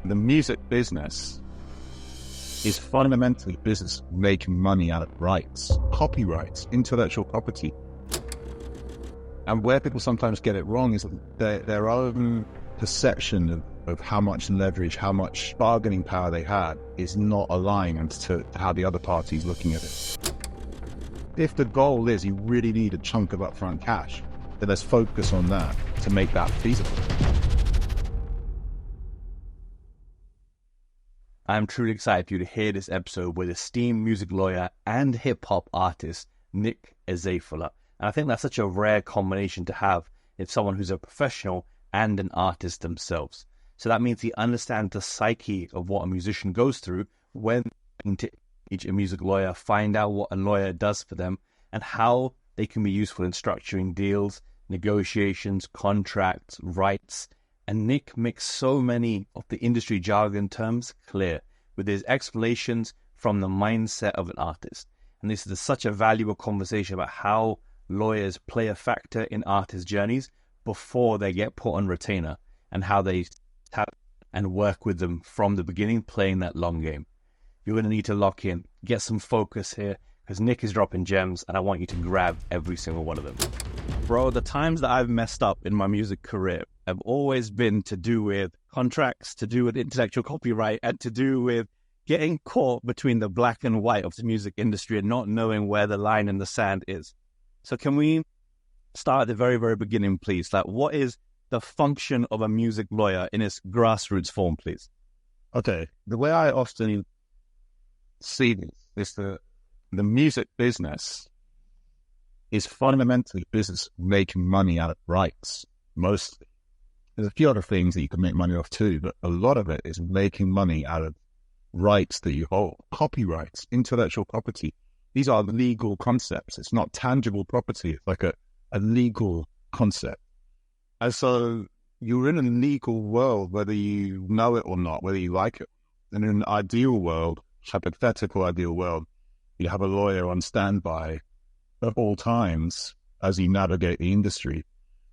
the music business is fundamentally business making money out of rights, copyrights, intellectual property. And where people sometimes get it wrong is their own perception of how much leverage, how much bargaining power they had is not aligned to how the other party is looking at it. If the goal is you really need a chunk of upfront cash, then let's focus on that to make that feasible. I'm truly excited for you to hear this episode with esteemed music lawyer and hip-hop artist Nick Ezefula. And I think that's such a rare combination to have in someone who's a professional and an artist themselves. So that means he understands the psyche of what a musician goes through when to teach a music lawyer, find out what a lawyer does for them, and how they can be useful in structuring deals, negotiations, contracts, rights. And Nick makes so many of the industry jargon terms clear with his explanations from the mindset of an artist. And this is such a valuable conversation about how lawyers play a factor in artists' journeys before they get put on retainer, and how they tap and work with them from the beginning, playing that long game. You're going to need to lock in, get some focus here, because Nick is dropping gems, and I want you to grab every single one of them. Bro, the times that I've messed up in my music career have always been to do with contracts, to do with intellectual copyright, and to do with getting caught between the black and white of the music industry and not knowing where the line in the sand is. So can we start at the very, very beginning, please? Like, what is the function of a music lawyer in its grassroots form, please? Okay, the way I often see this is the music business is fundamentally business making money out of rights, mostly. There's a few other things that you can make money off too, but a lot of it is making money out of rights that you hold, copyrights, intellectual property. These are legal concepts. It's not tangible property. It's like a legal concept. And so you're in a legal world, whether you know it or not, whether you like it. And in an ideal world, hypothetical ideal world, you have a lawyer on standby at all times as you navigate the industry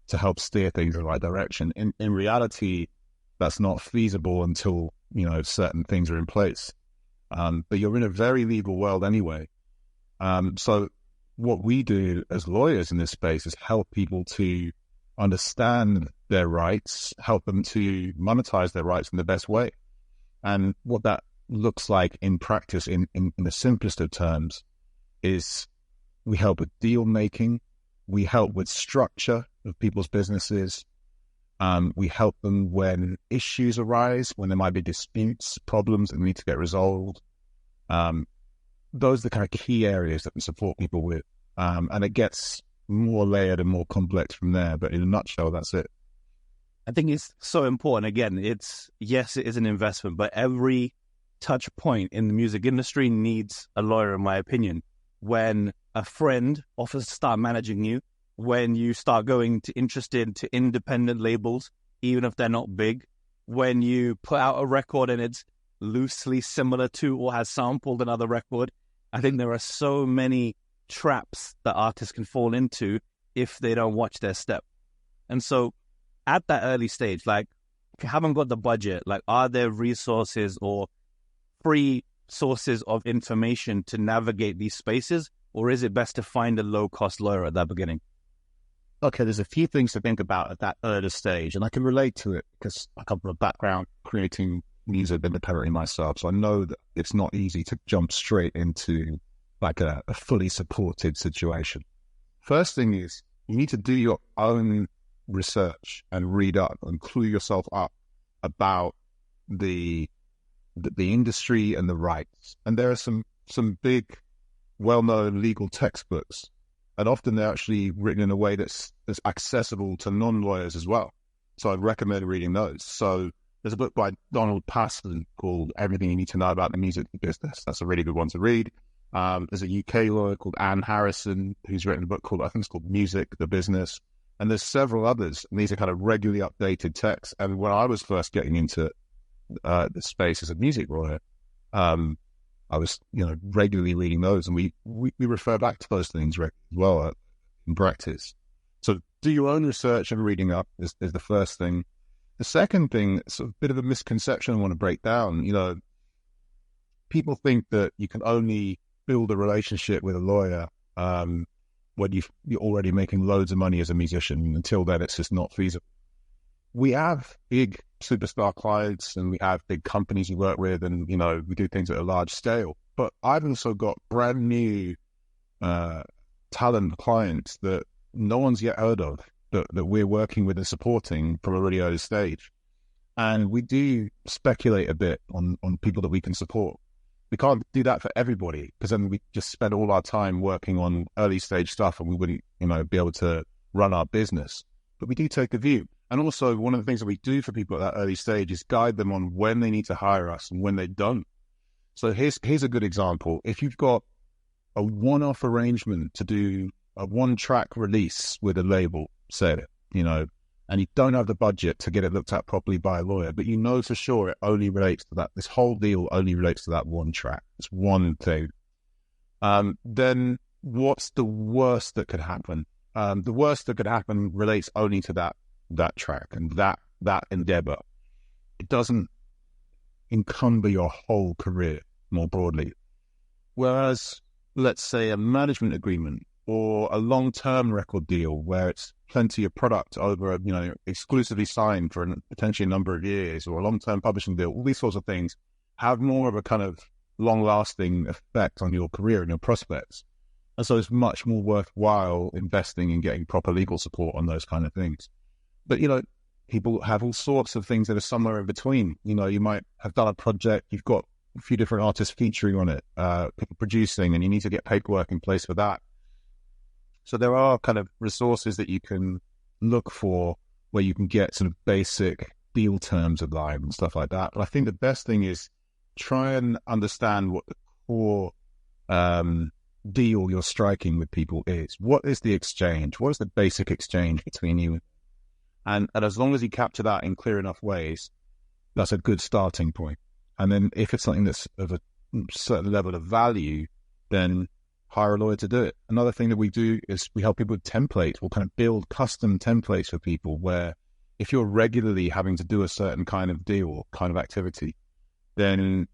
to help steer things in the right direction. In reality, that's not feasible until, certain things are in place. But you're in a very legal world anyway. So what we do as lawyers in this space is help people to understand their rights, help them to monetize their rights in the best way. And what that looks like in practice, in the simplest of terms, is we help with deal making, we help with structure of people's businesses, we help them when issues arise, when there might be disputes, problems that need to get resolved. Those are the kind of key areas that we support people with. And it gets more layered and more complex from there. But in a nutshell, that's it. I think it's so important. Again, yes, it is an investment, but every touch point in the music industry needs a lawyer, in my opinion. When a friend offers to start managing you, when you start going interested to independent labels, even if they're not big, when you put out a record and it's loosely similar to or has sampled another record, I think there are so many traps that artists can fall into if they don't watch their step. And so at that early stage, like, if you haven't got the budget, like, are there resources or free sources of information to navigate these spaces, or is it best to find a low-cost lawyer at that beginning? Okay, there's a few things to think about at that early stage, and I can relate to it because I come from a background creating music independently myself, so I know that it's not easy to jump straight into like a fully supported situation. First thing is you need to do your own research and read up and clue yourself up about the industry and the rights. And there are some big, well-known legal textbooks, and often they're actually written in a way that's accessible to non-lawyers as well. So I'd recommend reading those. So there's a book by Donald Paston called Everything You Need to Know About the Music Business. That's a really good one to read. There's a UK lawyer called Anne Harrison who's written a book called, I think it's called Music, the Business. And there's several others, and these are kind of regularly updated texts. And when I was first getting into the space as a music lawyer, I was, regularly reading those, and we refer back to those things as well in practice. So do your own research and reading up is the first thing. The second thing, sort of a bit of a misconception I want to break down, people think that you can only build a relationship with a lawyer when you're already making loads of money as a musician. Until then, it's just not feasible. We have big superstar clients and we have big companies we work with, and, we do things at a large scale. But I've also got brand new talent clients that no one's yet heard of, that we're working with and supporting from a really early stage. And we do speculate a bit on people that we can support. We can't do that for everybody, because then we just spend all our time working on early stage stuff and we wouldn't, be able to run our business. But we do take a view. And also, one of the things that we do for people at that early stage is guide them on when they need to hire us and when they don't. So here's a good example. If you've got a one-off arrangement to do a one-track release with a label, say, and you don't have the budget to get it looked at properly by a lawyer, but for sure it only relates to that. This whole deal only relates to that one track. It's one thing. Then what's the worst that could happen? The worst that could happen relates only to that track and that endeavor. It doesn't encumber your whole career more broadly. Whereas, let's say, a management agreement or a long-term record deal where it's plenty of product over, exclusively signed for potentially a number of years, or a long-term publishing deal, all these sorts of things have more of a kind of long-lasting effect on your career and your prospects. And so it's much more worthwhile investing in getting proper legal support on those kind of things. But, people have all sorts of things that are somewhere in between. You might have done a project, you've got a few different artists featuring on it, people producing, and you need to get paperwork in place for that. So there are kind of resources that you can look for where you can get sort of basic deal terms of line and stuff like that. But I think the best thing is try and understand what the core deal you're striking with people is. What is the exchange? What is the basic exchange between you? And as long as you capture that in clear enough ways, that's a good starting point. And then if it's something that's of a certain level of value, then hire a lawyer to do it. Another thing that we do is we help people with templates. We'll kind of build custom templates for people where if you're regularly having to do a certain kind of deal or kind of activity, then,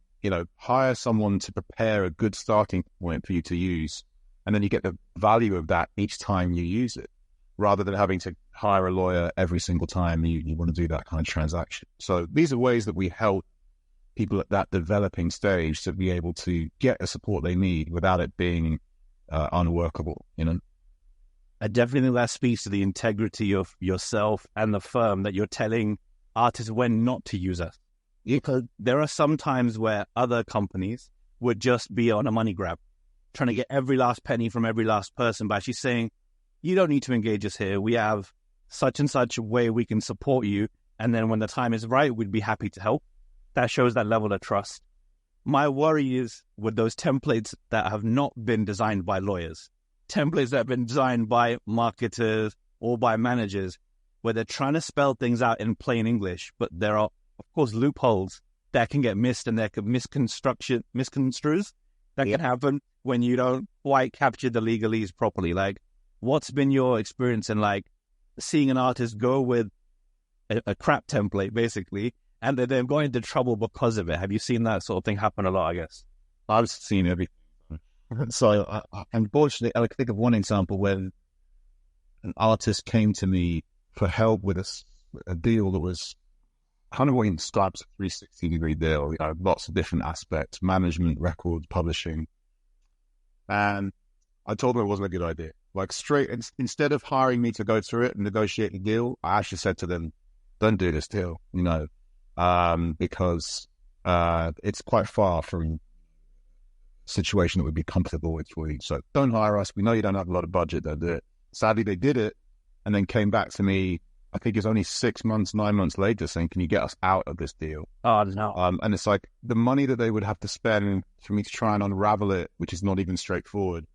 hire someone to prepare a good starting point for you to use. And then you get the value of that each time you use it, rather than having to hire a lawyer every single time you want to do that kind of transaction. So these are ways that we help people at that developing stage to be able to get the support they need without it being unworkable, I definitely think that speaks to the integrity of yourself and the firm, that you're telling artists when not to use us. Because there are some times where other companies would just be on a money grab, trying to get every last penny from every last person by actually saying, you don't need to engage us here. We have such and such a way we can support you. And then when the time is right, we'd be happy to help. That shows that level of trust. My worry is with those templates that have not been designed by lawyers, templates that have been designed by marketers or by managers, where they're trying to spell things out in plain English, but there are, of course, loopholes that can get missed, and there could misconstrues that can happen when you don't quite capture the legalese properly. Like, what's been your experience in seeing an artist go with a crap template, basically, and then going into trouble because of it? Have you seen that sort of thing happen a lot, I guess? I've seen everything. So unfortunately, I think of one example when an artist came to me for help with a deal that was kind of what he describes a 360-degree deal, lots of different aspects, management, records, publishing. And I told him it wasn't a good idea. Instead of hiring me to go through it and negotiate the deal, I actually said to them, don't do this deal, because it's quite far from a situation that would be comfortable with for you. So don't hire us. We know you don't have a lot of budget. Don't do it. Sadly, they did it and then came back to me, I think it's only 6 months, 9 months later, saying, can you get us out of this deal? Oh, no. And it's like the money that they would have to spend for me to try and unravel it, which is not even straightforward.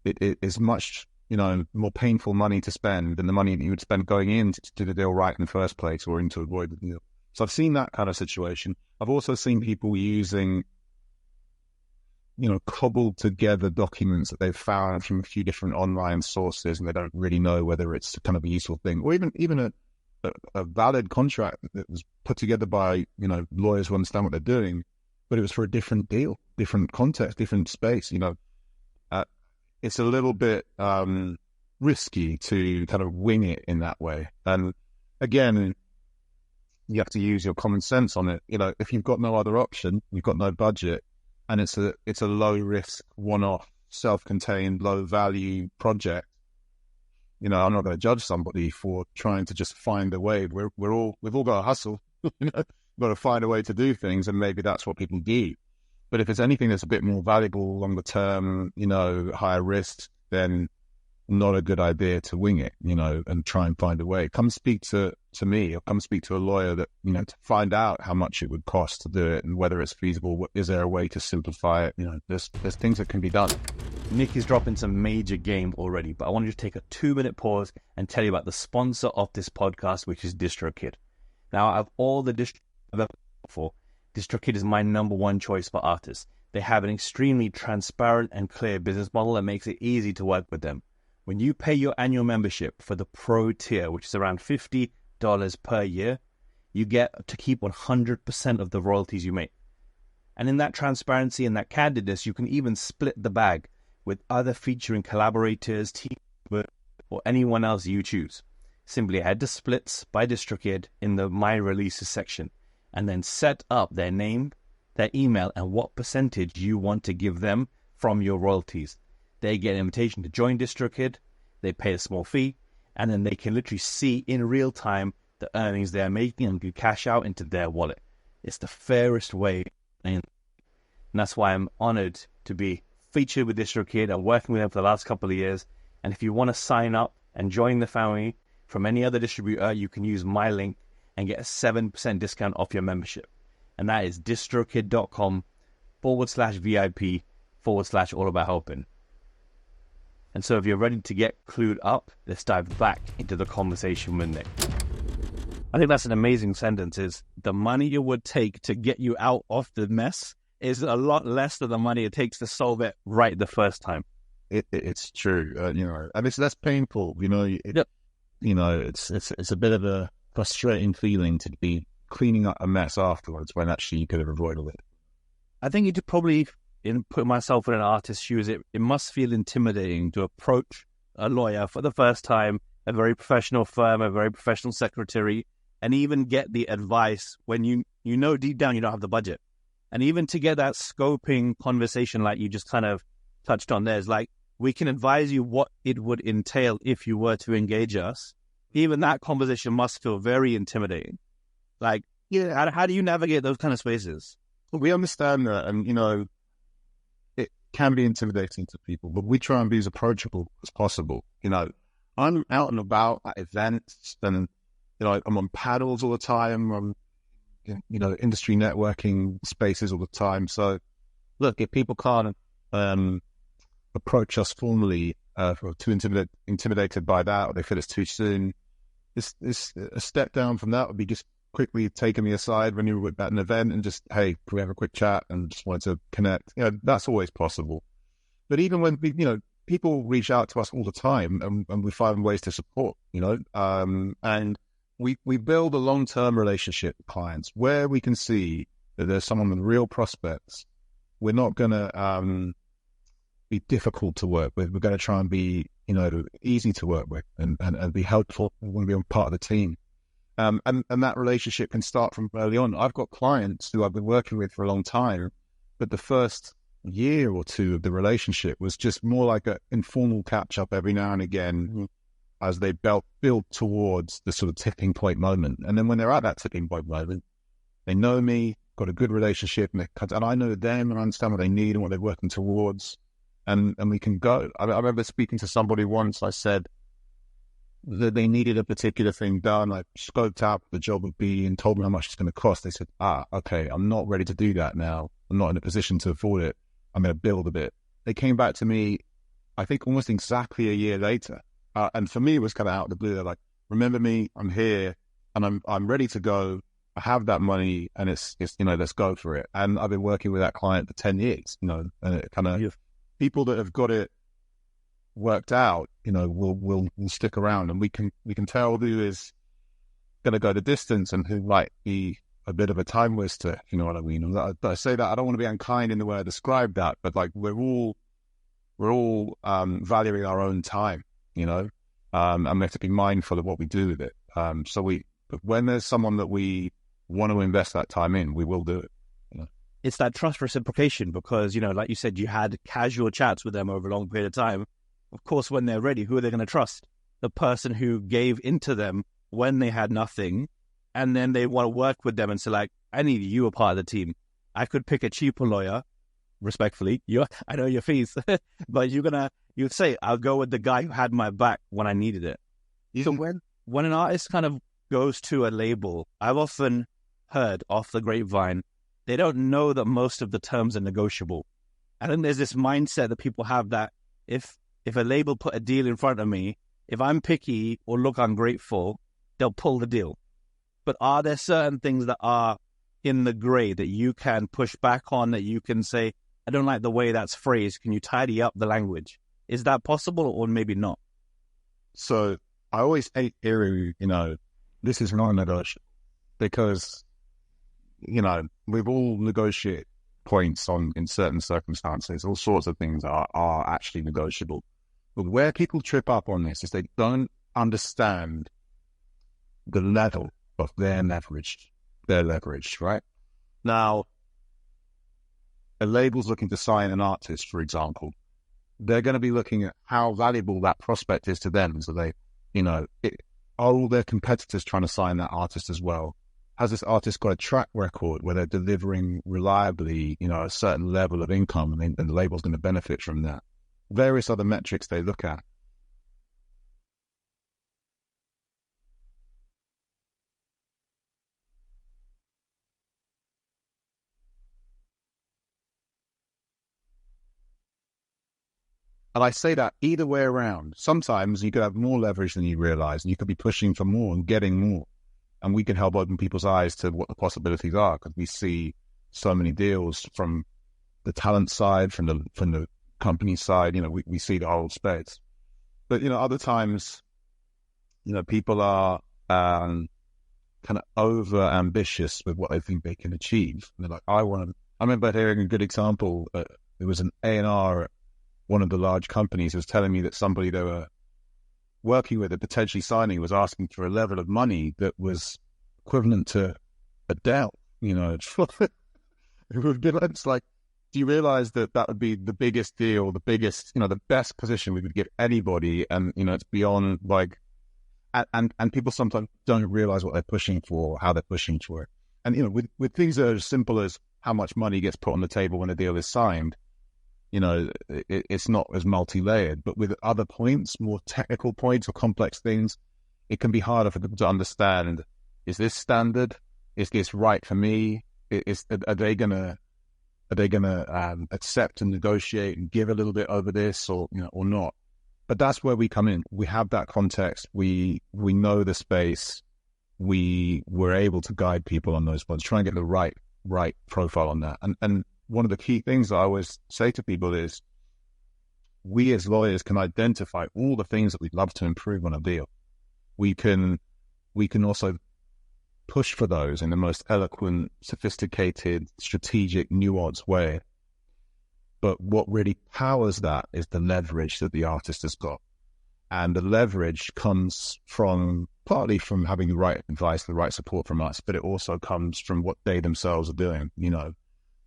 It is much, more painful money to spend than the money that you would spend going in to do the deal right in the first place or in to avoid the deal. So I've seen that kind of situation. I've also seen people using, cobbled together documents that they've found from a few different online sources, and they don't really know whether it's kind of a useful thing, or even a valid contract that was put together by, lawyers who understand what they're doing, but it was for a different deal, different context, different space. It's a little bit risky to kind of wing it in that way. And again, you have to use your common sense on it. If you've got no other option, you've got no budget, and it's a low risk, one-off, self-contained, low value project. I'm not going to judge somebody for trying to just find a way. We've all got to hustle. Got to find a way to do things, and maybe that's what people do. But if it's anything that's a bit more valuable, longer term, higher risk, then not a good idea to wing it, and try and find a way. Come speak to me, or come speak to a lawyer that, to find out how much it would cost to do it and whether it's feasible. Is there a way to simplify it? There's things that can be done. Nick is dropping some major game already, but I want to just take a 2-minute pause and tell you about the sponsor of this podcast, which is DistroKid. Now, out of all the distros I've ever worked for, DistroKid is my number one choice for artists. They have an extremely transparent and clear business model that makes it easy to work with them. When you pay your annual membership for the Pro tier, which is around $50 per year, you get to keep 100% of the royalties you make. And in that transparency and that candidness, you can even split the bag with other featuring collaborators, team, or anyone else you choose. Simply head to Splits by DistroKid in the My Releases section, and then set up their name, their email, and what percentage you want to give them from your royalties. They get an invitation to join DistroKid, they pay a small fee, and then they can literally see in real time the earnings they're making and can cash out into their wallet. It's the fairest way, and that's why I'm honored to be featured with DistroKid. I'm working with them for the last couple of years, and if you want to sign up and join the family from any other distributor, you can use my link and get a 7% discount off your membership. And that is distrokid.com/VIP/allabouthelping. And so if you're ready to get clued up, let's dive back into the conversation with Nick. I think that's an amazing sentence, is the money it would take to get you out of the mess is a lot less than the money it takes to solve it right the first time. It's true, and it's less painful, Yep. It's a bit of a frustrating feeling to be cleaning up a mess afterwards when actually you could have avoided it. I think it probably, in putting myself in an artist's shoes, it must feel intimidating to approach a lawyer for the first time, a very professional firm, a very professional secretary, and even get the advice when you know deep down you don't have the budget. And even to get that scoping conversation like you just kind of touched on there, is like, we can advise you what it would entail if you were to engage us. Even that conversation must feel very intimidating. Like, how do you navigate those kind of spaces? We understand that, and, it can be intimidating to people, but we try and be as approachable as possible. I'm out and about at events, and, I'm on paddles all the time. I'm, industry networking spaces all the time. So, look, if people can't approach us formally, or too intimidated by that, or they feel it's too soon, it's a step down from that would be just quickly taking me aside when you were at an event and just, hey, can we have a quick chat and just wanted to connect? That's always possible. But even when people reach out to us all the time, and we find ways to support, and we build a long-term relationship with clients where we can see that there's someone with real prospects. We're not going to be difficult to work with. We're going to try and be, easy to work with and be helpful. We want to be on part of the team. And that relationship can start from early on. I've got clients who I've been working with for a long time, but the first year or two of the relationship was just more like an informal catch-up every now and again as they build towards the sort of tipping point moment. And then when they're at that tipping point moment, they know me, got a good relationship, and I know them and I understand what they need and what they're working towards, and we can go. I remember speaking to somebody once. I said that they needed a particular thing done. I scoped out the job would be and told me how much it's going to cost. They said, okay, I'm not ready to do that now. I'm not in a position to afford it. I'm going to build a bit. They came back to me, I think almost exactly a year later. And for me, it was kind of out of the blue. They're like, remember me, I'm here, and I'm ready to go. I have that money, and it's let's go for it. And I've been working with that client for 10 years, and it kind of, people that have got it worked out, will stick around, and we can tell who is going to go the distance and who might be a bit of a time waster, if you know what I mean. I say that, I don't want to be unkind in the way I describe that, but like we're all valuing our own time, you know, and we have to be mindful of what we do with it. But when there's someone that we want to invest that time in, we will do it. You know? It's that trust reciprocation because, you know, like you said, you had casual chats with them over a long period of time. Of course, when they're ready, who are they going to trust? The person who gave into them when they had nothing, and then they want to work with them and say, like, I need you a part of the team. I could pick a cheaper lawyer, respectfully. I know your fees, but you'd say, I'll go with the guy who had my back when I needed it. Yeah. So when an artist kind of goes to a label, I've often heard off the grapevine, they don't know that most of the terms are negotiable. I think there's this mindset that people have that if a label put a deal in front of me, if I'm picky or look ungrateful, they'll pull the deal. But are there certain things that are in the gray that you can push back on, that you can say, I don't like the way that's phrased. Can you tidy up the language? Is that possible or maybe not? So I always hate hearing, you know, this is not negotiable because, you know, we've all negotiated points in certain circumstances. All sorts of things are actually negotiable. But where people trip up on this is they don't understand the level of their leverage, right? Now, a label's looking to sign an artist, for example. They're going to be looking at how valuable that prospect is to them. So they, you know, are all their competitors trying to sign that artist as well? Has this artist got a track record where they're delivering reliably, you know, a certain level of income, and the label's going to benefit from that? Various other metrics they look at. And I say that either way around. Sometimes you could have more leverage than you realize, and you could be pushing for more and getting more. And we can help open people's eyes to what the possibilities are, because we see so many deals from the talent side, from the company side. You know, we see the whole space. But, you know, other times, you know, people are kind of over ambitious with what they think they can achieve. And they're like, I remember hearing a good example. There was an A&R at one of the large companies who was telling me that somebody they were working with and potentially signing was asking for a level of money that was equivalent to Adele. You know, it would be like, it's like, do you realize that would be the biggest deal, the biggest, you know, the best position we would give anybody? And, you know, it's beyond like, and people sometimes don't realize what they're pushing for, how they're pushing for it. And, you know, with things that are as simple as how much money gets put on the table when a deal is signed, you know, it's not as multi-layered. But with other points, more technical points or complex things, it can be harder for people to understand. Is this standard? Is this right for me? Are they gonna accept and negotiate and give a little bit over this, or, you know, or not? But that's where we come in. We have that context. We know the space. We're able to guide people on those points, try and get the right profile on that. And one of the key things that I always say to people is, we as lawyers can identify all the things that we'd love to improve on a deal. We can also push for those in the most eloquent, sophisticated, strategic, nuanced way. But what really powers that is the leverage that the artist has got. And the leverage comes partly from having the right advice, the right support from us, but it also comes from what they themselves are doing, you know.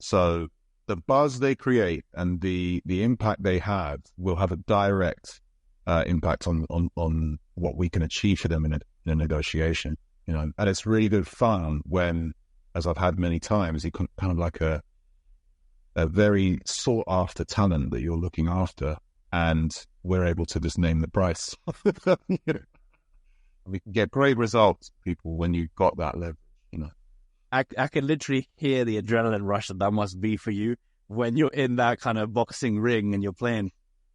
So the buzz they create and the impact they have will have a direct impact on what we can achieve for them in a negotiation, you know. And it's really good fun when, as I've had many times, you kind of like a very sought after talent that you're looking after, and we're able to just name the price. You know? We can get great results, people, when you've got that leverage, you know. I can literally hear the adrenaline rush that must be for you when you're in that kind of boxing ring and you're playing.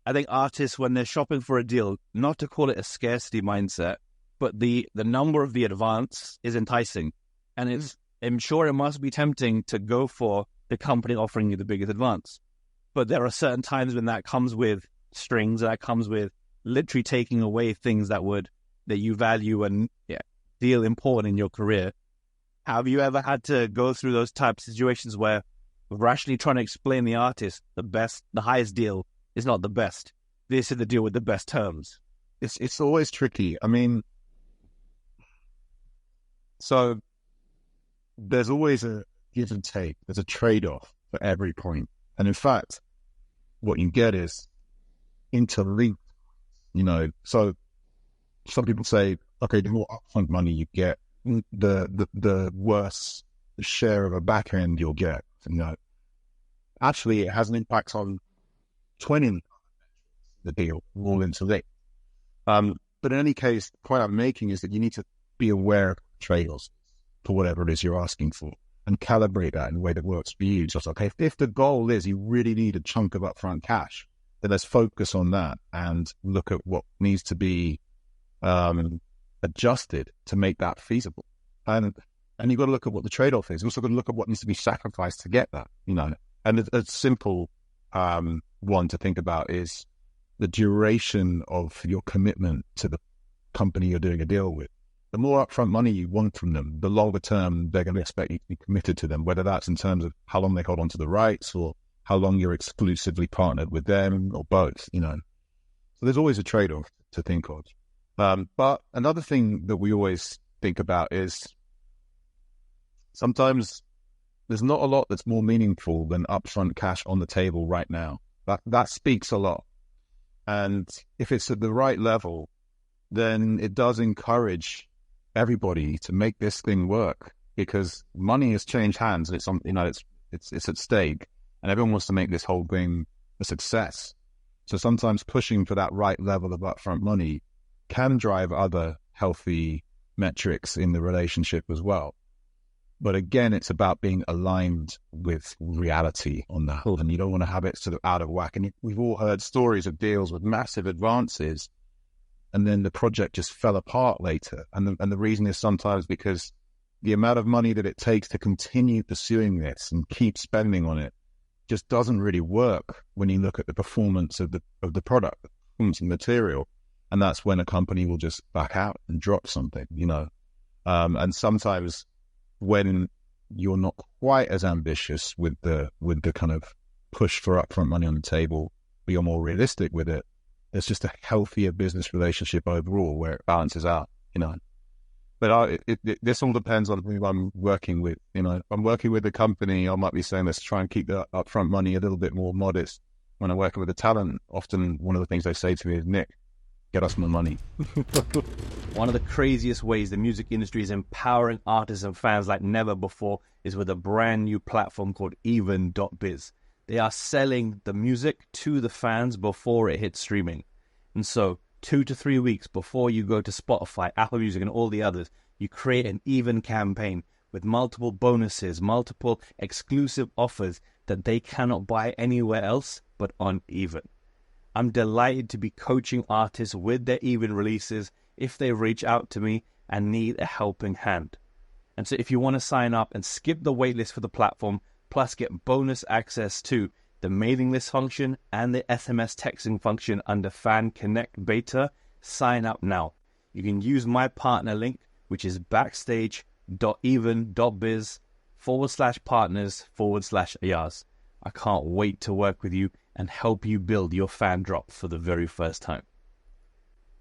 I think artists, when they're shopping for a deal, not to call it a scarcity mindset, but the number of the advance is enticing. And I'm sure it must be tempting to go for the company offering you the biggest advance. But there are certain times when that comes with strings, that comes with literally taking away things that you value. And yeah, deal important in your career. Have you ever had to go through those type of situations where rationally trying to explain the artist the highest deal is not the best? This is the deal with the best terms. It's always tricky. I mean, so there's always a give and take. There's a trade-off for every point. And in fact, what you get is interlinked, So some people say, okay, the more upfront money you get, the worse the share of a back end you'll get. Actually, it has an impact on 20 the deal, all interlinked. But in any case, the point I'm making is that you need to be aware of trade-offs for whatever it is you're asking for and calibrate that in a way that works for you. So it's okay, if the goal is you really need a chunk of upfront cash, then let's focus on that and look at what needs to be adjusted to make that feasible. And you've got to look at what the trade-off is. You've also got to look at what needs to be sacrificed to get that, And a simple one to think about is the duration of your commitment to the company you're doing a deal with. The more upfront money you want from them, the longer term they're going to expect you to be committed to them, whether that's in terms of how long they hold on to the rights or how long you're exclusively partnered with them or both, So there's always a trade-off to think of. But another thing that we always think about is sometimes there's not a lot that's more meaningful than upfront cash on the table right now. That speaks a lot. And if it's at the right level, then it does encourage everybody to make this thing work, because money has changed hands and it's at stake, and everyone wants to make this whole thing a success. So sometimes pushing for that right level of upfront money can drive other healthy metrics in the relationship as well. But again, it's about being aligned with reality on that. And you don't want to have it sort of out of whack. And we've all heard stories of deals with massive advances, and then the project just fell apart later. And the reason is sometimes because the amount of money that it takes to continue pursuing this and keep spending on it just doesn't really work when you look at the performance of the product, the performance of the material. And that's when a company will just back out and drop something, And sometimes when you're not quite as ambitious with the kind of push for upfront money on the table, but you're more realistic with it, there's just a healthier business relationship overall where it balances out, But this all depends on who I'm working with. If I'm working with a company, I might be saying, let's try and keep the upfront money a little bit more modest. When I'm working with a talent, often one of the things they say to me is, Nick, get us more money. One of the craziest ways the music industry is empowering artists and fans like never before is with a brand new platform called even.biz. They are selling the music to the fans before it hits streaming. And so 2 to 3 weeks before you go to Spotify, Apple Music, and all the others, you create an Even campaign with multiple bonuses, multiple exclusive offers that they cannot buy anywhere else but on Even. I'm delighted to be coaching artists with their Even releases if they reach out to me and need a helping hand. And so if you want to sign up and skip the waitlist for the platform, plus get bonus access to the mailing list function and the SMS texting function under Fan Connect Beta, sign up now. You can use my partner link, which is backstage.even.biz/partners/Ayaz. I can't wait to work with you and help you build your fan drop for the very first time.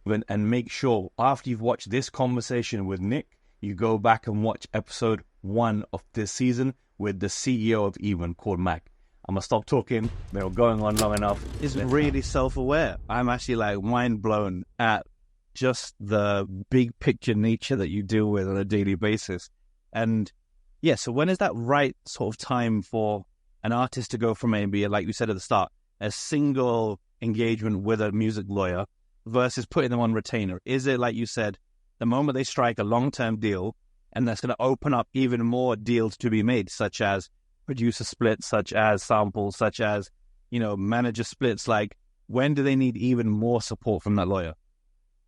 And make sure after you've watched this conversation with Nick, you go back and watch episode 1 of this season with the CEO of Even, called Mac. I'm going to stop talking. We're going on long enough. It's really self-aware. I'm actually mind blown at just the big picture nature that you deal with on a daily basis. And yeah, so when is that right sort of time for an artist to go from maybe, like you said at the start, a single engagement with a music lawyer versus putting them on retainer? Is it, like you said, the moment they strike a long-term deal, and that's going to open up even more deals to be made, such as producer splits, such as samples, such as, manager splits? Like, when do they need even more support from that lawyer?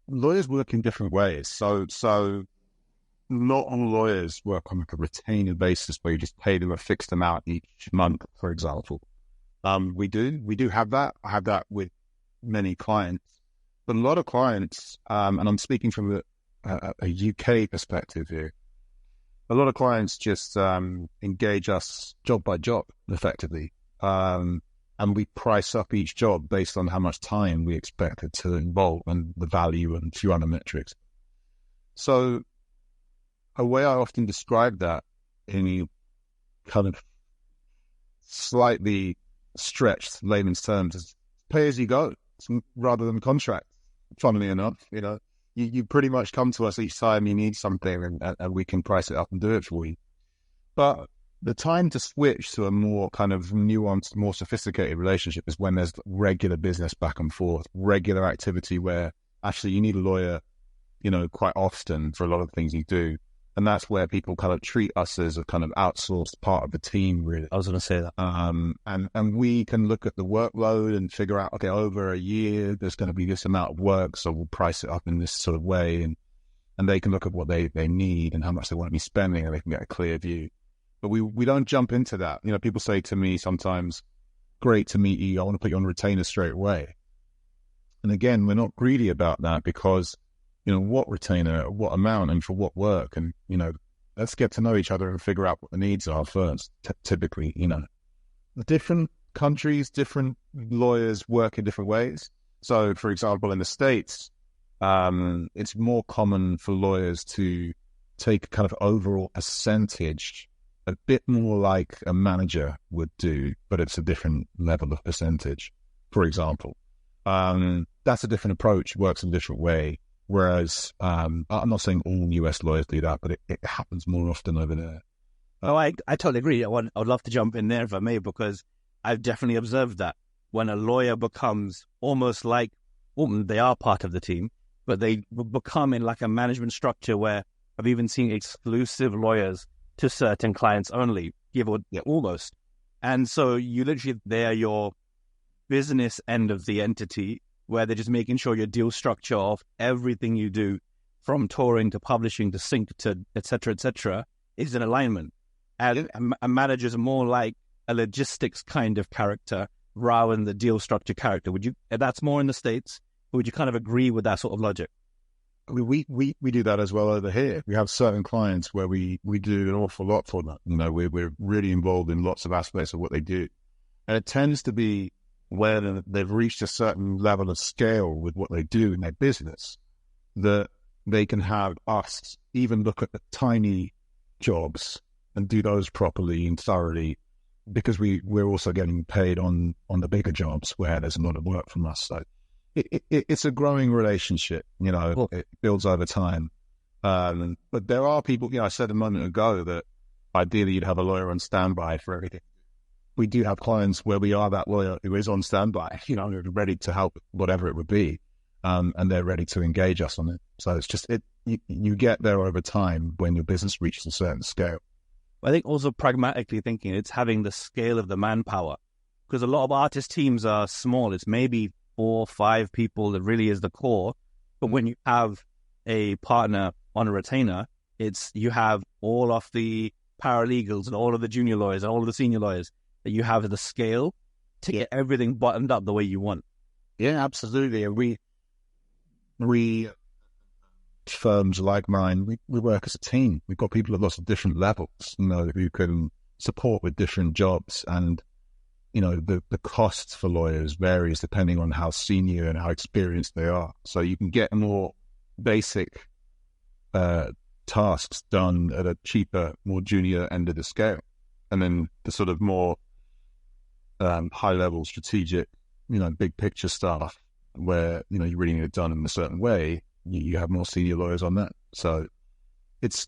Lawyers work in different ways. So not all lawyers work on a retainer basis where you just pay them a fixed amount each month, for example. We do have that. I have that with many clients. But a lot of clients, and I'm speaking from a UK perspective here. A lot of clients just engage us job by job, effectively. And we price up each job based on how much time we expect it to involve and the value and a few other metrics. So a way I often describe that in kind of slightly stretched layman's terms is pay as you go rather than contract. Funnily enough, you pretty much come to us each time you need something and we can price it up and do it for you. But the time to switch to a more kind of nuanced, more sophisticated relationship is when there's regular business back and forth, regular activity where actually you need a lawyer, quite often for a lot of things you do. And that's where people kind of treat us as a kind of outsourced part of the team, really. I was going to say that. And we can look at the workload and figure out, okay, over a year, there's going to be this amount of work, so we'll price it up in this sort of way. And they can look at what they need and how much they want to be spending, and they can get a clear view. But we don't jump into that. People say to me sometimes, great to meet you, I want to put you on retainer straight away. And again, we're not greedy about that because what retainer, what amount, and for what work, and let's get to know each other and figure out what the needs are first. Typically, the different countries, different lawyers work in different ways. So, for example, in the States, it's more common for lawyers to take a kind of overall percentage, a bit more like a manager would do, but it's a different level of percentage. For example, that's a different approach, works in a different way. Whereas, I'm not saying all US lawyers do that, but it happens more often over there. I totally agree. I would love to jump in there if I may, because I've definitely observed that when a lawyer becomes almost like, they are part of the team, but they become in like a management structure where I've even seen exclusive lawyers to certain clients only, almost. And so you literally, they're your business end of the entity, where they're just making sure your deal structure of everything you do, from touring to publishing to sync to et cetera, is in alignment. And a manager is more like a logistics kind of character rather than the deal structure character. That's more in the States, would you kind of agree with that sort of logic? We do that as well over here. We have certain clients where we do an awful lot for them. We're really involved in lots of aspects of what they do. And it tends to be where they've reached a certain level of scale with what they do in their business, that they can have us even look at the tiny jobs and do those properly and thoroughly, because we're also getting paid on the bigger jobs where there's a lot of work from us. So it's a growing relationship, Cool. It builds over time. But there are people, I said a moment ago that ideally you'd have a lawyer on standby for everything. We do have clients where we are that lawyer who is on standby, ready to help whatever it would be, and they're ready to engage us on it. So it's just, you get there over time when your business reaches a certain scale. I think also pragmatically thinking, it's having the scale of the manpower, because a lot of artist teams are small. It's maybe 4 or 5 people that really is the core. But when you have a partner on a retainer, you have all of the paralegals and all of the junior lawyers and all of the senior lawyers, that you have the scale to get everything buttoned up the way you want. Yeah, absolutely. And we firms like mine, we work as a team. We've got people at lots of different levels, who can support with different jobs. And, the cost for lawyers varies depending on how senior and how experienced they are. So you can get more basic tasks done at a cheaper, more junior end of the scale. And then the sort of more high-level strategic, big picture stuff where, you really need it done in a certain way, you have more senior lawyers on that. So it's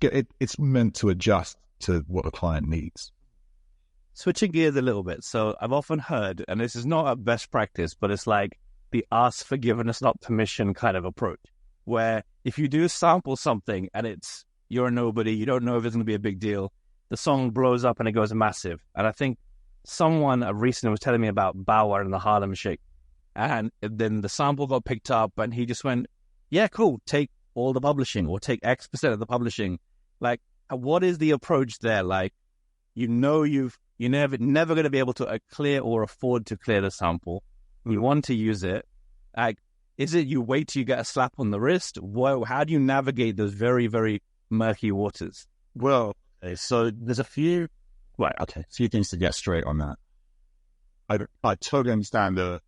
meant to adjust to what the client needs. Switching gears a little bit. So I've often heard, and this is not a best practice, but it's like the ask forgiveness, not permission kind of approach, where if you do sample something and you're a nobody, you don't know if it's going to be a big deal, the song blows up and it goes massive. And I think someone recently was telling me about Bauer and the Harlem Shake. And then the sample got picked up and he just went, yeah, cool, take all the publishing or take X% of the publishing. Like, what is the approach there? Like, you're never going to be able to clear or afford to clear the sample. You want to use it. Like, Is it you wait till you get a slap on the wrist? How do you navigate those very, very murky waters? Well, okay, so there's a few things to get straight on that. I totally understand the,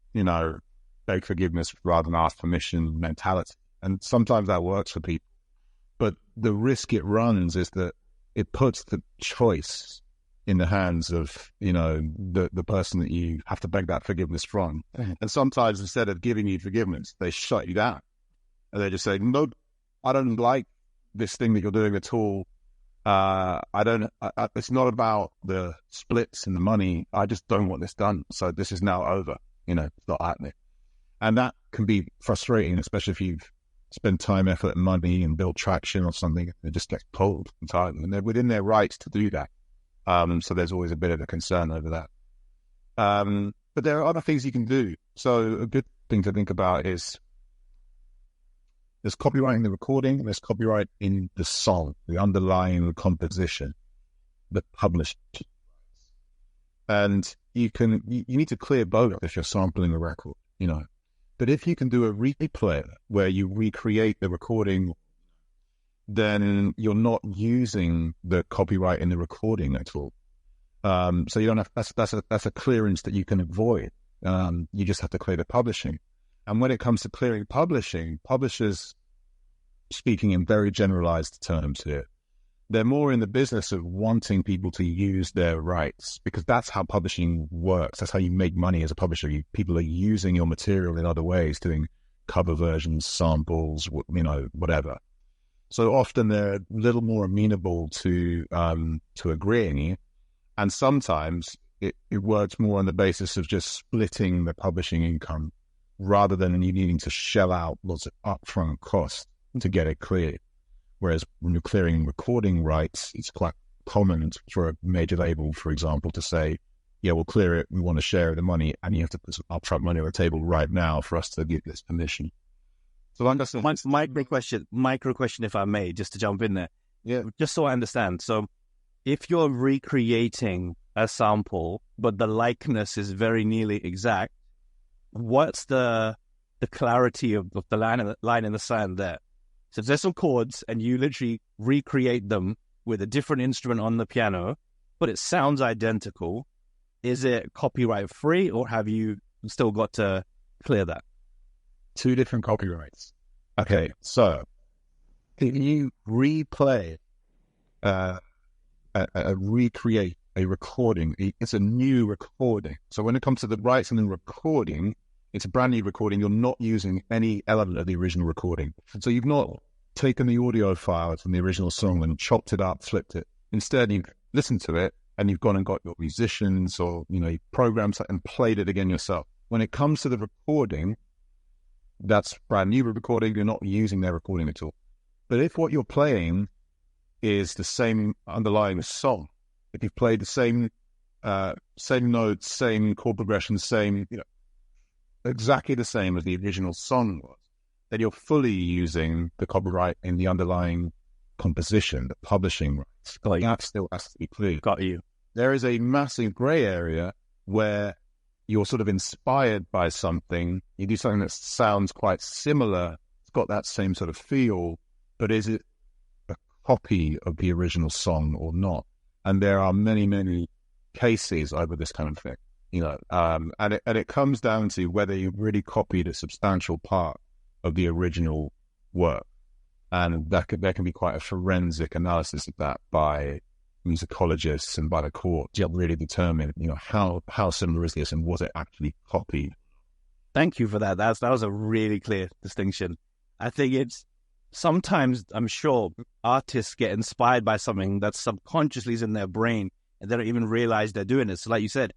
beg forgiveness rather than ask permission mentality. And sometimes that works for people. But the risk it runs is that it puts the choice in the hands of, the person that you have to beg that forgiveness from. And sometimes instead of giving you forgiveness, they shut you down. And they just say, no, I don't like this thing that you're doing at all. It's not about the splits and the money. I just don't want this done. So this is now over. It's not happening. And that can be frustrating, especially if you've spent time, effort, and money and build traction or something. It just gets pulled entirely. And they're within their rights to do that. So there's always a bit of a concern over that. But there are other things you can do. So a good thing to think about is there's copyright in the recording, and there's copyright in the song, the underlying composition, the published. And you need to clear both if you're sampling a record, But if you can do a replay where you recreate the recording, then you're not using the copyright in the recording at all. So you don't have, that's a clearance that you can avoid. You just have to clear the publishing. And when it comes to clearing publishing, publishers, speaking in very generalized terms here, they're more in the business of wanting people to use their rights, because that's how publishing works. That's how you make money as a publisher. People are using your material in other ways, doing cover versions, samples, whatever. So often they're a little more amenable to agreeing, and sometimes it works more on the basis of just splitting the publishing income rather than you needing to shell out lots of upfront costs to get it cleared. Whereas when you're clearing recording rights, it's quite common for a major label, for example, to say, yeah, we'll clear it, we want to share the money, and you have to put some upfront money on the table right now for us to give this permission. So I'm just micro question, if I may, just to jump in there. Yeah. Just so I understand. So if you're recreating a sample, but the likeness is very nearly exact, what's the clarity of the line in the sand there? So if there's some chords and you literally recreate them with a different instrument on the piano, but it sounds identical, is it copyright free, or have you still got to clear that? Two different copyrights. Okay, so if you replay, recreate a recording, it's a new recording. So when it comes to the rights in the recording, it's a brand new recording. You're not using any element of the original recording. So you've not taken the audio files from the original song and chopped it up, flipped it. Instead, you've listened to it and you've gone and got your musicians or, you programmed and played it again yourself. When it comes to the recording, that's brand new recording. You're not using their recording at all. But if what you're playing is the same underlying song, if you've played the same notes, same chord progression, same, exactly the same as the original song was, then you're fully using the copyright in the underlying composition, the publishing rights. That still has to be clear. Got you. There is a massive gray area where you're sort of inspired by something. You do something that sounds quite similar. It's got that same sort of feel, but is it a copy of the original song or not? And there are many, many cases over this kind of thing. And it comes down to whether you really copied a substantial part of the original work, and there can be quite a forensic analysis of that by musicologists and by the court to really determine, how similar is this and was it actually copied. Thank you for that. That was a really clear distinction. I think it's sometimes, I'm sure, artists get inspired by something that subconsciously is in their brain and they don't even realize they're doing it. So like you said,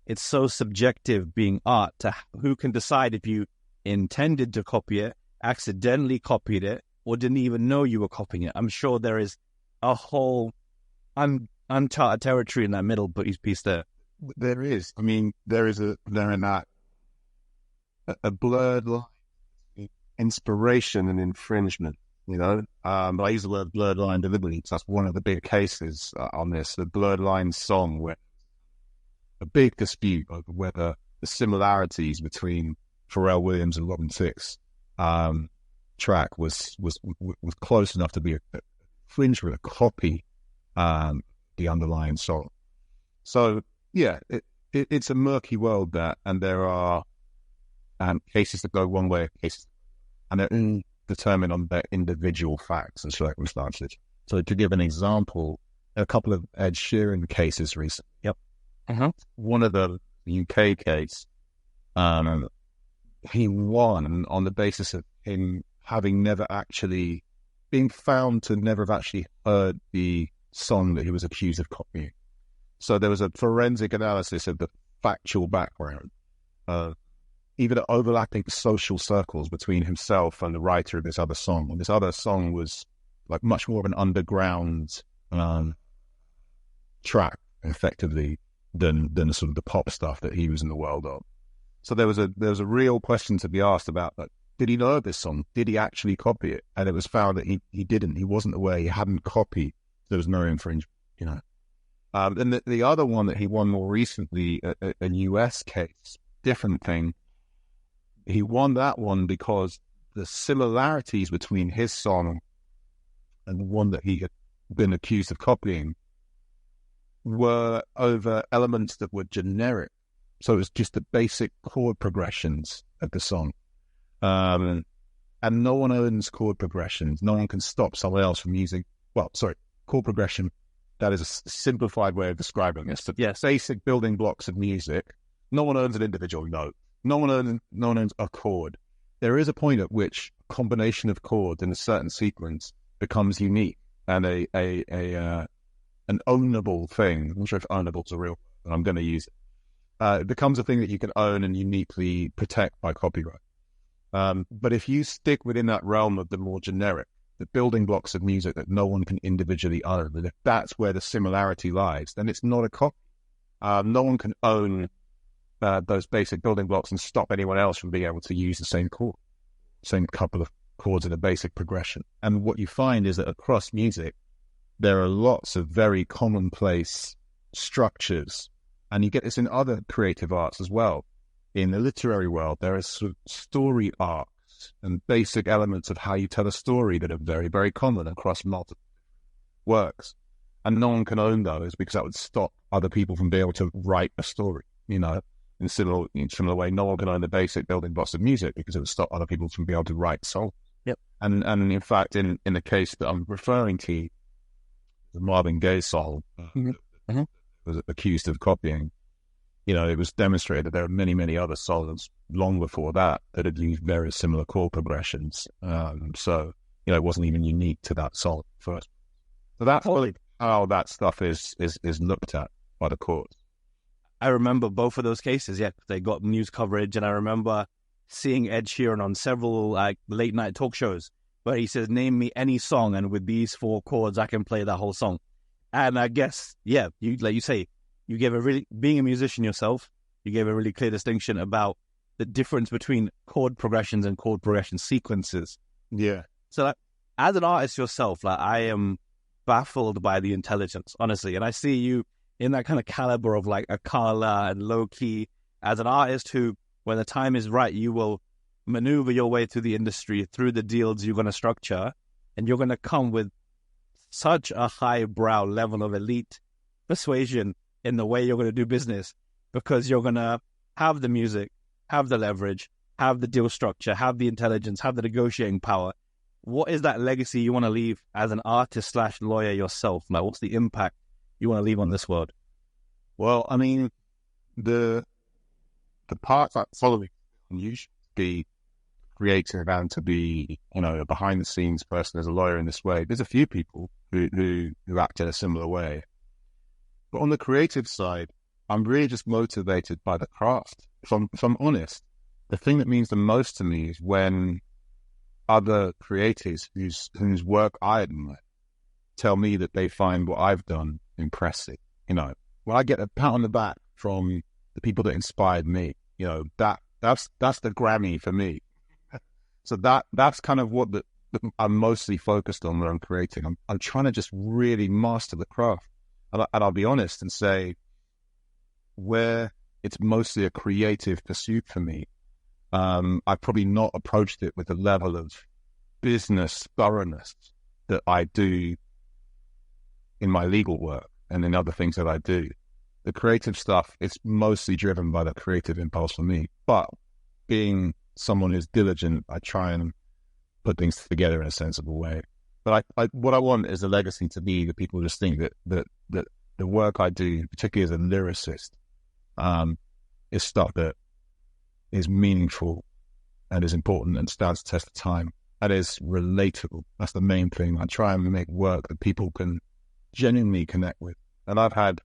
it's so subjective being art to who can decide if you intended to copy it, accidentally copied it, or didn't even know you were copying it. I'm sure there is a whole uncharted territory in that middle piece there. There is. I mean, there is a blurred line, inspiration and infringement. But I use the word blurred line deliberately because that's one of the big cases on this. The blurred line song, where a big dispute over whether the similarities between Pharrell Williams and Robin Thicke's track was close enough to be a infringement, a copy, the underlying song. So yeah, it's a murky world there, and there are cases that go one way, cases, and they're all determined on their individual facts and circumstances. So to give an example, a couple of Ed Sheeran cases recently. Yep. One of the UK case, he won on the basis of him having never actually being found to never have actually heard the song that he was accused of copying. So there was a forensic analysis of the factual background, even at overlapping social circles between himself and the writer of this other song. And this other song was like much more of an underground track, effectively, than sort of the pop stuff that he was in the world of. So there was a real question to be asked about that. Did he know this song? Did he actually copy it? And it was found that he didn't. He wasn't aware. He hadn't copied. There was no infringement, you know. And the other one that he won more recently, a US case, different thing. He won that one because the similarities between his song and the one that he had been accused of copying were over elements that were generic. So it was just the basic chord progressions of the song. And no one owns chord progressions. No one can stop someone else from using, chord progression. That is a simplified way of describing this. The basic building blocks of music. No one owns an individual note. No one owns a chord. There is a point at which a combination of chords in a certain sequence becomes unique and an ownable thing. I'm not sure if ownable is a real word, but I'm going to use it. It becomes a thing that you can own and uniquely protect by copyright. But if you stick within that realm of the more generic, the building blocks of music that no one can individually own, and if that's where the similarity lies, then it's not a copy. No one can own those basic building blocks and stop anyone else from being able to use the same chord, same couple of chords in a basic progression. And what you find is that across music, there are lots of very commonplace structures, and you get this in other creative arts as well. In the literary world, there are sort of story arcs and basic elements of how you tell a story that are very, very common across multiple works. And no one can own those because that would stop other people from being able to write a story, you know. In a similar way, no one can own the basic building blocks of music because it would stop other people from being able to write songs. Yep. And in fact, in the case that I'm referring to, the Marvin Gaye song was accused of copying. You know, it was demonstrated that there are many, many other songs long before that had used very similar chord progressions. So, you know, it wasn't even unique to that song first. So that's really how that stuff is looked at by the courts. I remember both of those cases. Yeah, they got news coverage, and I remember seeing Ed Sheeran on several late night talk shows where he says, "Name me any song, and with these 4 chords, I can play that whole song." And I guess, yeah, you like you say, you gave being a musician yourself, you gave a really clear distinction about the difference between chord progressions and chord progression sequences. Yeah. So, like, as an artist yourself, like, I am baffled by the intelligence, honestly, and I see you in that kind of caliber of like a Carla and Low Key as an artist who, when the time is right, you will maneuver your way through the industry, through the deals you're going to structure, and you're going to come with such a highbrow level of elite persuasion in the way you're going to do business, because you're going to have the music, have the leverage, have the deal structure, have the intelligence, have the negotiating power. What is that legacy you want to leave as an artist / lawyer yourself? Like, what's the impact you want to leave on this world? Well, I mean, the part that following you should be creative and to be, you know, a behind the scenes person as a lawyer in this way. There's a few people who act in a similar way. But on the creative side, I'm really just motivated by the craft. If I'm honest, the thing that means the most to me is when other creatives whose work I admire tell me that they find what I've done impressive. You know, when I get a pat on the back from the people that inspired me, you know, that's the Grammy for me. So that's kind of what I'm mostly focused on when I'm creating. I'm trying to just really master the craft. And I'll be honest and say, where it's mostly a creative pursuit for me, I've probably not approached it with the level of business thoroughness that I do in my legal work and in other things that I do. The creative stuff, it's mostly driven by the creative impulse for me. But being someone who's diligent, I try and put things together in a sensible way. But what I want is a legacy to be that people just think that the work I do, particularly as a lyricist, is stuff that is meaningful and is important and stands the test of time and is relatable. That's the main thing. I try and make work that people can genuinely connect with. And I've had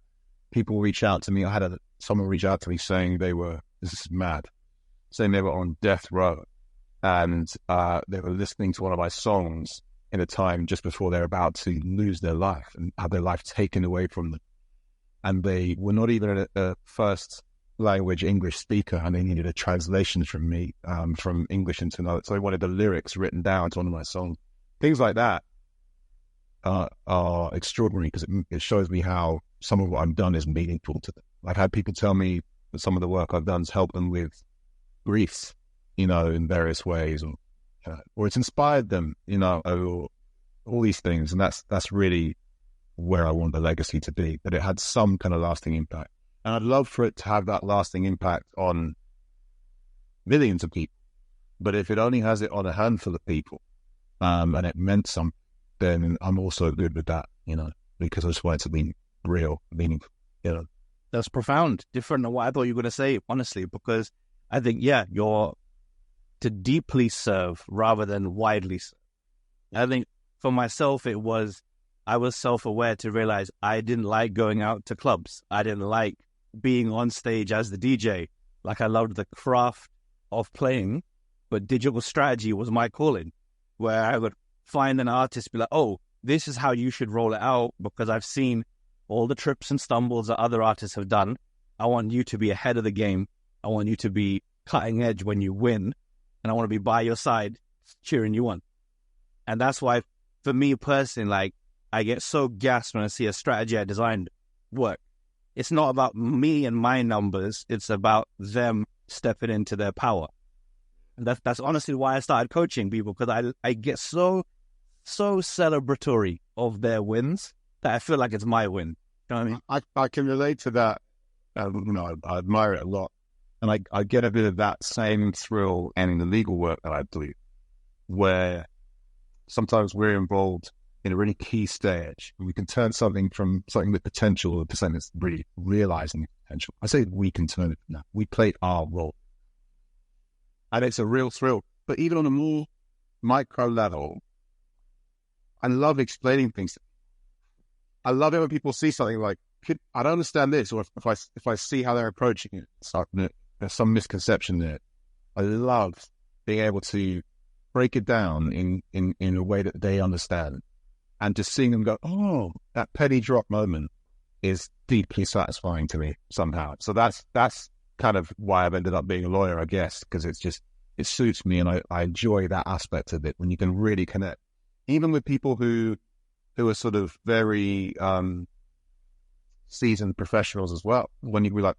people reach out to me. I had someone reach out to me saying this is mad, saying they were on death row and they were listening to one of my songs in a time just before they're about to lose their life and have their life taken away from them. And they were not even a first language English speaker, and they needed a translation from me from English into another. So they wanted the lyrics written down to one of my songs. Things like that are extraordinary because it shows me how some of what I've done is meaningful to them. I've had people tell me that some of the work I've done has helped them with grief, in various ways, or it's inspired them, or all these things. And that's really where I want the legacy to be, that it had some kind of lasting impact. And I'd love for it to have that lasting impact on millions of people. But if it only has it on a handful of people, and it meant something, then I'm also good with that, because I just want it to be real, meaningful, That's profound, different than what I thought you were going to say, honestly, because I think, you're to deeply serve rather than widely serve. I think for myself, I was self-aware to realize I didn't like going out to clubs. I didn't like being on stage as the DJ. Like, I loved the craft of playing, but digital strategy was my calling, where I would find an artist, be like, oh, this is how you should roll it out, because I've seen all the trips and stumbles that other artists have done. I want you to be ahead of the game. I want you to be cutting edge when you win, and I want to be by your side cheering you on. And that's why, for me personally, I get so gassed when I see a strategy I designed work. It's not about me and my numbers. It's about them stepping into their power. And that's honestly why I started coaching people, because I get so celebratory of their wins that I feel like it's my win. You know what I mean? I can relate to that. I admire it a lot. And I get a bit of that same thrill in the legal work that I do, where sometimes we're involved in a really key stage, and we can turn something from something with potential to something that's really realizing potential. I say we can turn it now. We play our role. And it's a real thrill. But even on a more micro level, I love explaining things. I love it when people see something like, I don't understand this, or if I see how they're approaching it, there's some misconception there. I love being able to break it down in a way that they understand, and just seeing them go, oh, that penny drop moment is deeply satisfying to me somehow. So that's kind of why I've ended up being a lawyer, I guess, because it suits me, and I enjoy that aspect of it, when you can really connect, even with people who are sort of very seasoned professionals as well. When you be like,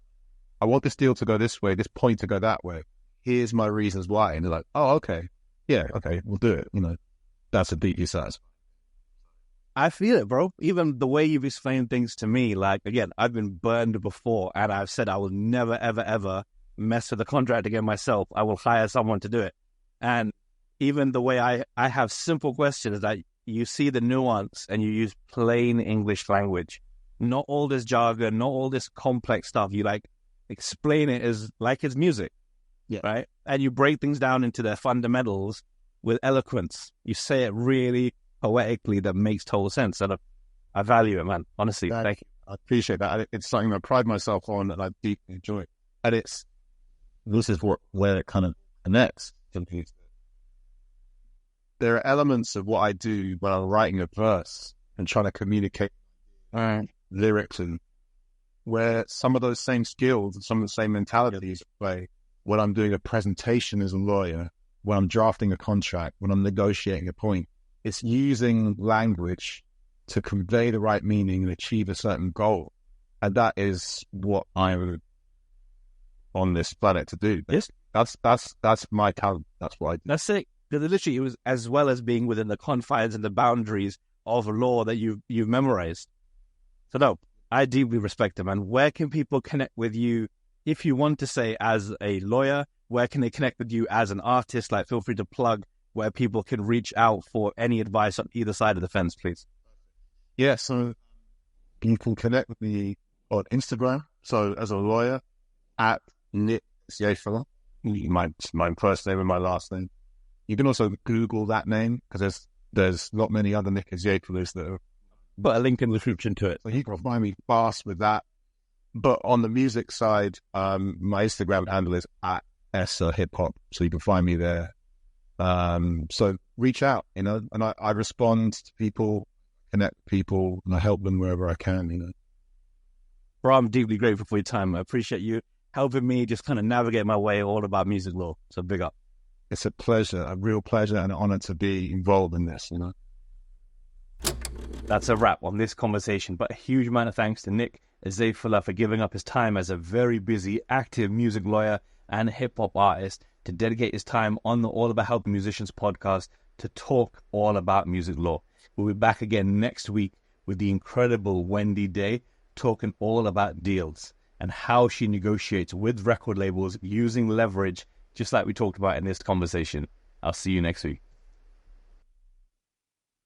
I want this deal to go this way, this point to go that way. Here's my reasons why. And they're like, oh, okay. Yeah, okay, we'll do it. That's a deeply satisfying. I feel it, bro. Even the way you've explained things to me, like, again, I've been burned before, and I've said I will never, ever, ever mess with the contract again myself. I will hire someone to do it. And even the way I have simple questions that you see the nuance and you use plain English language. Not all this jargon, not all this complex stuff. You explain it as like it's music, right? And you break things down into their fundamentals with eloquence. You say it really poetically that makes total sense. And I value it, man. Honestly, thank you. I appreciate that. It's something I pride myself on and I deeply enjoy. And this is where it kind of connects. There are elements of what I do when I'm writing a verse and trying to communicate lyrics, and where some of those same skills and some of the same mentalities play when I'm doing a presentation as a lawyer, when I'm drafting a contract, when I'm negotiating a point. It's using language to convey the right meaning and achieve a certain goal. And that is what I'm on this planet to do. Yes. That's my talent. That's what I do. That's it. Because literally, it was as well as being within the confines and the boundaries of law that you've memorized. So no, I deeply respect them. And where can people connect with you if you want to say as a lawyer? Where can they connect with you as an artist? Like, feel free to plug where people can reach out for any advice on either side of the fence, please. Yeah, so you can connect with me on Instagram. So as a lawyer, at Nick Zafala, my first name and my last name. You can also Google that name because there's not many other Nick Zafalas that are. Put a link in the description to it. So you can find me fast with that. But on the music side, my Instagram handle is at Hip Hop, so you can find me there. So reach out, and I respond to people, connect people, and I help them wherever I can. Bro, I'm deeply grateful for your time. I appreciate you helping me just kind of navigate my way all about music law. So big up. It's a pleasure, a real pleasure, and an honor to be involved in this. That's a wrap on this conversation, but a huge amount of thanks to Nick Zafala for giving up his time as a very busy, active music lawyer and hip-hop artist to dedicate his time on the All About Helping Musicians podcast to talk all about music law. We'll be back again next week with the incredible Wendy Day talking all about deals and how she negotiates with record labels using leverage, just like we talked about in this conversation. I'll see you next week.